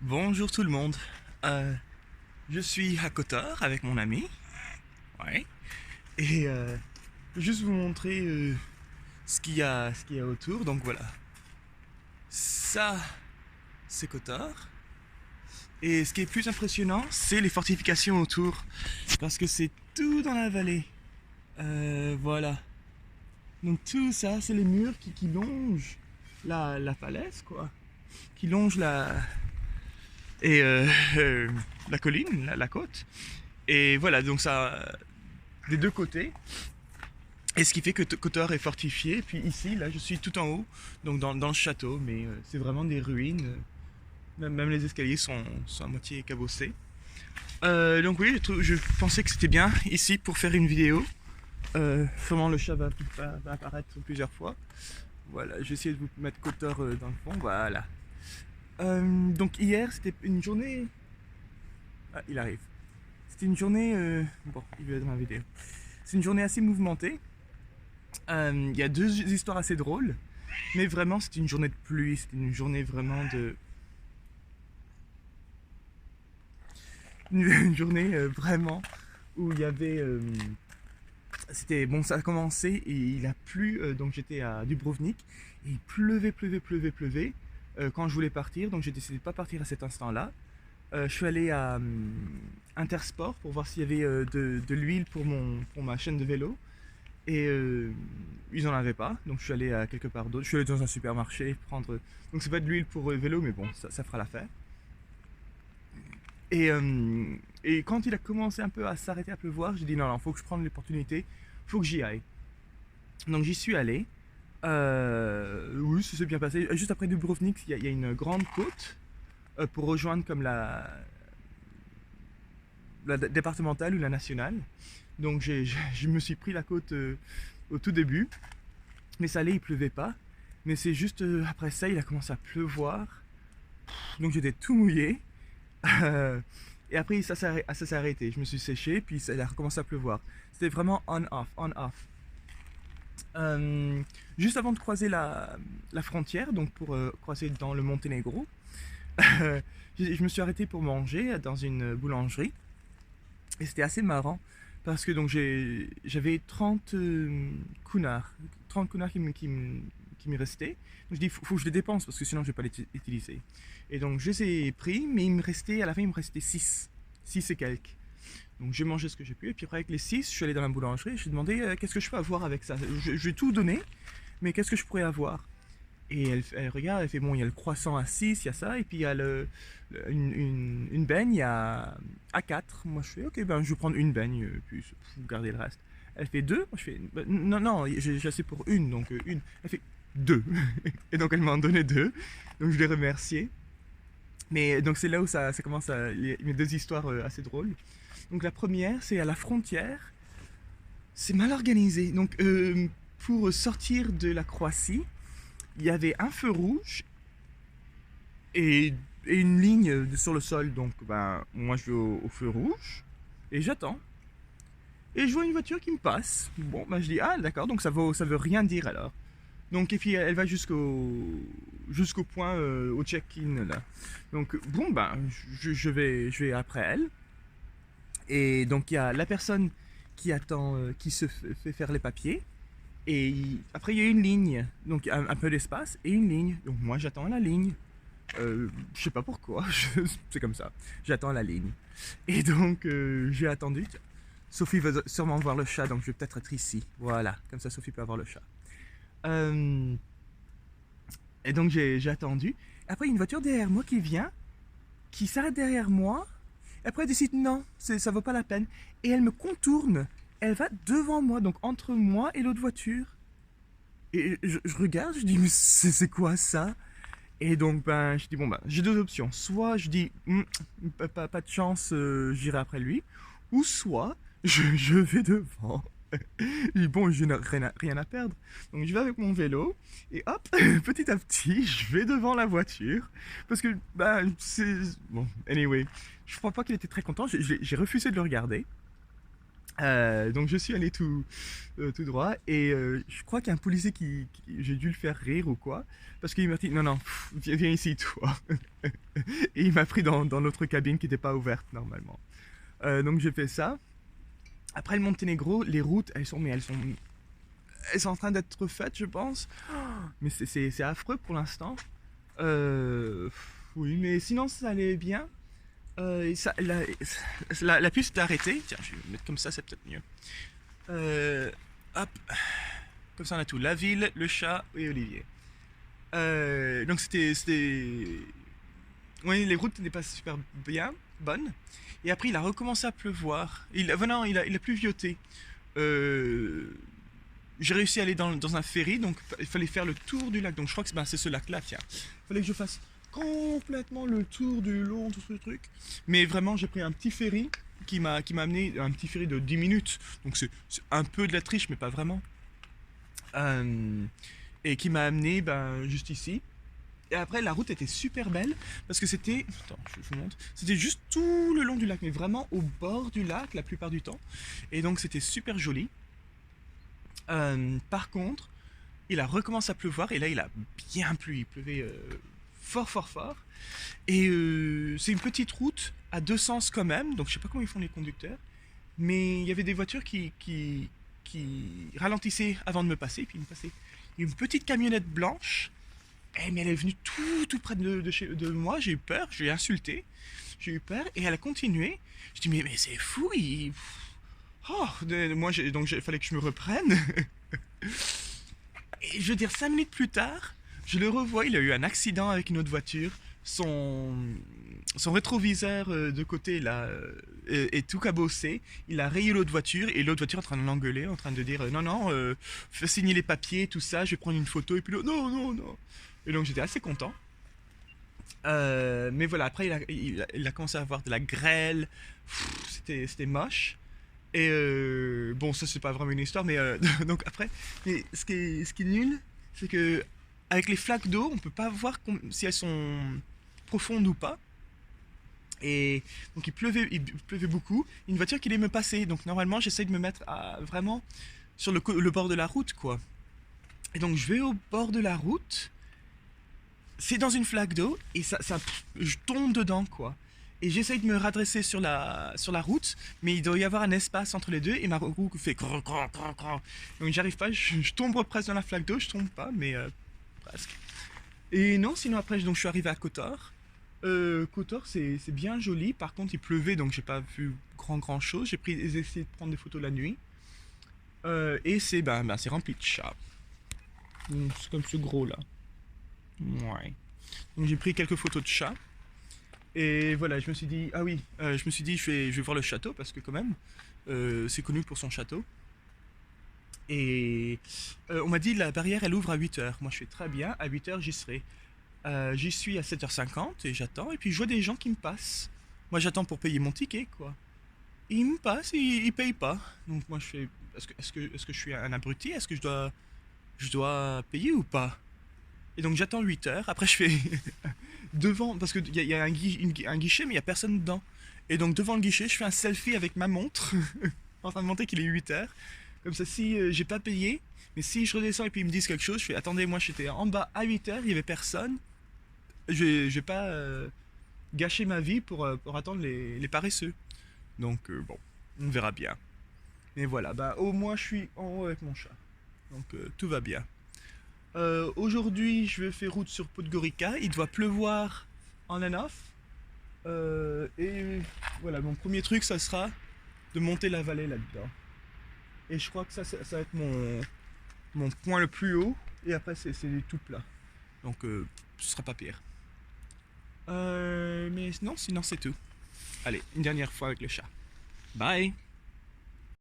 Bonjour tout le monde. Euh, je suis à Kotor avec mon ami. Ouais. Et je vais juste vous montrer ce qu'il y a autour. Donc voilà. Ça, c'est Kotor. Et ce qui est plus impressionnant, c'est les fortifications autour. Parce que c'est tout dans la vallée. Voilà. Donc tout ça, c'est les murs qui longent la falaise, quoi. Qui longent et, la colline, la côte. Et voilà, donc ça, des deux côtés. Et ce qui fait que Kotor est fortifié. Puis ici, là, je suis tout en haut, donc dans le château, mais c'est vraiment des ruines. Même les escaliers sont à moitié cabossés. Donc oui, je pensais que c'était bien ici pour faire une vidéo. Sûrement le chat va apparaître plusieurs fois. Voilà, j'ai essayé de vous mettre Kotor dans le fond. Voilà. Donc hier, c'était une journée. Ah, il arrive. C'était une journée. Bon, il va être dans la vidéo. C'est une journée assez mouvementée. Il y a deux histoires assez drôles, mais vraiment c'était une journée de pluie, c'était une journée vraiment de... Une journée vraiment où il y avait... c'était bon, ça a commencé et il a plu, donc j'étais à Dubrovnik, et il pleuvait. Quand je voulais partir, donc j'ai décidé de pas partir à cet instant-là. Je suis allé à Intersport pour voir s'il y avait de l'huile pour ma chaîne de vélo. Et ils en avaient pas, donc je suis allé à quelque part d'autre. Je suis allé dans un supermarché prendre. Donc c'est pas de l'huile pour vélo, mais bon, ça fera l'affaire. Et, euh, et quand il a commencé un peu à s'arrêter à pleuvoir, j'ai dit non, faut que je prenne l'opportunité, faut que j'y aille. Donc j'y suis allé. Oui, ça s'est bien passé. Juste après Dubrovnik, il y a une grande côte pour rejoindre comme la départementale ou la nationale. Donc je me suis pris la côte au tout début. Mais ça allait, il pleuvait pas. Mais c'est juste après ça, il a commencé à pleuvoir. Donc j'étais tout mouillé. Euh, et après, ça s'est arrêté. Je me suis séché, puis ça a recommencé à pleuvoir. C'était vraiment on-off, on-off. Juste avant de croiser la frontière, donc pour croiser dans le Monténégro, je me suis arrêté pour manger dans une boulangerie. Et c'était assez marrant parce que donc j'avais 30 kunars, 30 kunars qui me restaient. Donc je dis faut que je les dépense parce que sinon je vais pas les utiliser. Et donc je les ai pris, mais à la fin il me restait 6 et quelques. Donc j'ai mangé ce que j'ai pu et puis après avec les 6 je suis allé dans la boulangerie, je lui ai demandé qu'est-ce que je peux avoir avec ça. Je vais tout donner, mais qu'est-ce que je pourrais avoir. Et elle regarde, elle fait bon, il y a le croissant à 6, il y a ça, et puis il y a une baigne à 4. Moi je fais ok, ben je vais prendre une baigne, puis vous gardez le reste. Elle fait 2, moi je fais ben, non, non, j'ai assez pour une, donc une. Elle fait 2. Et donc elle m'en donnait 2, donc je l'ai remercié. Mais donc c'est là où ça commence mes deux histoires assez drôles. Donc la première, c'est à la frontière, c'est mal organisé. Donc pour sortir de la Croatie, il y avait un feu rouge et, et une ligne sur le sol. Donc, ben, moi, je vais au feu rouge et j'attends. Et je vois une voiture qui me passe. Bon, ben, je dis, ah, d'accord, donc ça veut rien dire alors. Donc, et puis elle va jusqu'au point, au check-in là. Donc, bon, ben, je vais après elle. Et donc, il y a la personne qui attend, qui se fait faire les papiers. Et après, il y a une ligne, donc un peu d'espace et une ligne. Donc moi, j'attends la ligne. Je sais pas pourquoi, c'est comme ça. J'attends la ligne. Et donc, j'ai attendu. Sophie va sûrement voir le chat, donc je vais peut-être être ici. Voilà, comme ça, Sophie peut avoir le chat. Euh, et donc, j'ai attendu. Après, il y a une voiture derrière moi qui vient, qui s'arrête derrière moi. Et après, elle décide non, ça vaut pas la peine. Et elle me contourne. Elle va devant moi, donc entre moi et l'autre voiture. Et je regarde, je dis, mais c'est quoi ça? Et donc, ben, je dis, bon, ben, j'ai deux options. Soit je dis, pas de chance, j'irai après lui. Ou soit, je vais devant. Et bon, je n'ai rien à perdre. Donc, je vais avec mon vélo. Et hop, petit à petit, je vais devant la voiture. Parce que, ben, c'est. Bon, anyway. Je crois pas qu'il était très content. J'ai refusé de le regarder. Donc je suis allé tout droit et je crois qu'il y a un policier j'ai dû le faire rire ou quoi parce qu'il m'a dit non non viens ici toi et Et il m'a pris dans l'autre cabine qui n'était pas ouverte normalement. Donc j'ai fait ça. Après le Monténégro, les routes, elles sont en train d'être faites, je pense. Mais c'est affreux pour l'instant. Oui, mais sinon ça allait bien. Et la piste s'est arrêtée. Tiens, je vais me mettre comme ça, c'est peut-être mieux. Hop. Comme ça on a tout. La ville, le chat et Olivier. Donc oui, les routes n'étaient pas super bonnes. Et après, il a recommencé à pleuvoir. Non, il a pluvioté. J'ai réussi à aller dans un ferry, donc il fallait faire le tour du lac. Donc je crois que c'est ce lac-là, tiens. Il fallait que je fasse complètement le tour du long, tout ce truc. Mais vraiment, j'ai pris un petit ferry qui m'a amené, un petit ferry de 10 minutes. Donc c'est un peu de la triche, mais pas vraiment. Et qui m'a amené juste ici. Et après, la route était super belle parce que c'était. Attends, je vous montre. C'était juste tout le long du lac, mais vraiment au bord du lac la plupart du temps. Et donc, c'était super joli. Par contre, il a recommencé à pleuvoir et là, il a bien plu. Il pleuvait fort, fort, fort. Et c'est une petite route à deux sens quand même. Donc, je sais pas comment ils font les conducteurs. Mais il y avait des voitures qui ralentissaient avant de me passer. Puis ils me passaient. Il y a une petite camionnette blanche. Mais elle est venue tout près de moi, j'ai eu peur, je l'ai insulté, j'ai eu peur, et elle a continué. Je dis, mais c'est fou, donc il fallait que je me reprenne. Et je veux dire, 5 minutes plus tard, je le revois, il a eu un accident avec une autre voiture, son rétroviseur de côté là est tout cabossé, il a rayé l'autre voiture, et l'autre voiture est en train de l'engueuler, en train de dire non, fais signer les papiers, tout ça, je vais prendre une photo, et puis là, non. Et donc j'étais assez content. Mais voilà, après il a commencé à avoir de la grêle. C'était moche. Et bon, ça c'est pas vraiment une histoire, mais donc après, mais ce qui est nul, c'est que avec les flaques d'eau, on peut pas voir si elles sont profondes ou pas. Et donc il pleuvait beaucoup. Une voiture qui allait me passer, donc normalement j'essaye de me mettre vraiment sur le bord de la route, quoi. Et donc je vais au bord de la route. C'est dans une flaque d'eau et je tombe dedans, quoi. Et j'essaye de me redresser sur la route, mais il doit y avoir un espace entre les deux et ma roue fait crrr. Donc j'arrive pas, je tombe presque dans la flaque d'eau, je tombe pas, mais presque. Et non, sinon après, donc je suis arrivé à Kotor. Kotor, c'est bien joli, par contre il pleuvait donc j'ai pas vu grand chose. J'ai essayé de prendre des photos la nuit. Et c'est rempli de chats. C'est comme ce gros là. Ouais. Donc j'ai pris quelques photos de chats. Et voilà, je me suis dit, je vais voir le château parce que quand même, c'est connu pour son château. Et on m'a dit la barrière elle ouvre à 8h. Moi je fais très bien, à 8h j'y serai. J'y suis à 7h50 et j'attends. Et puis je vois des gens qui me passent. Moi j'attends pour payer mon ticket, quoi. Et ils me passent et ils payent pas. Donc moi je fais, est-ce que je suis un abruti? Est-ce que je dois payer ou pas? Et donc j'attends 8h. Après je fais devant, parce qu'il y a un guichet, mais il n'y a personne dedans. Et donc devant le guichet, je fais un selfie avec ma montre, en train de montrer qu'il est 8h. Comme ça, si j'ai pas payé, mais si je redescends et puis ils me disent quelque chose, je fais attendez, moi j'étais en bas à 8h, il n'y avait personne. Je vais pas gâcher ma vie pour attendre les paresseux. Donc bon, on verra bien. Mais voilà, au moins je suis en haut avec mon chat. Donc tout va bien. Aujourd'hui, je vais faire route sur Podgorica. Il doit pleuvoir en Enof. Et voilà, mon premier truc, ça sera de monter la vallée là-dedans. Et je crois que ça va être mon point le plus haut. Et après, c'est tout plat. Donc, ce sera pas pire. Mais non, sinon, c'est tout. Allez, une dernière fois avec le chat. Bye!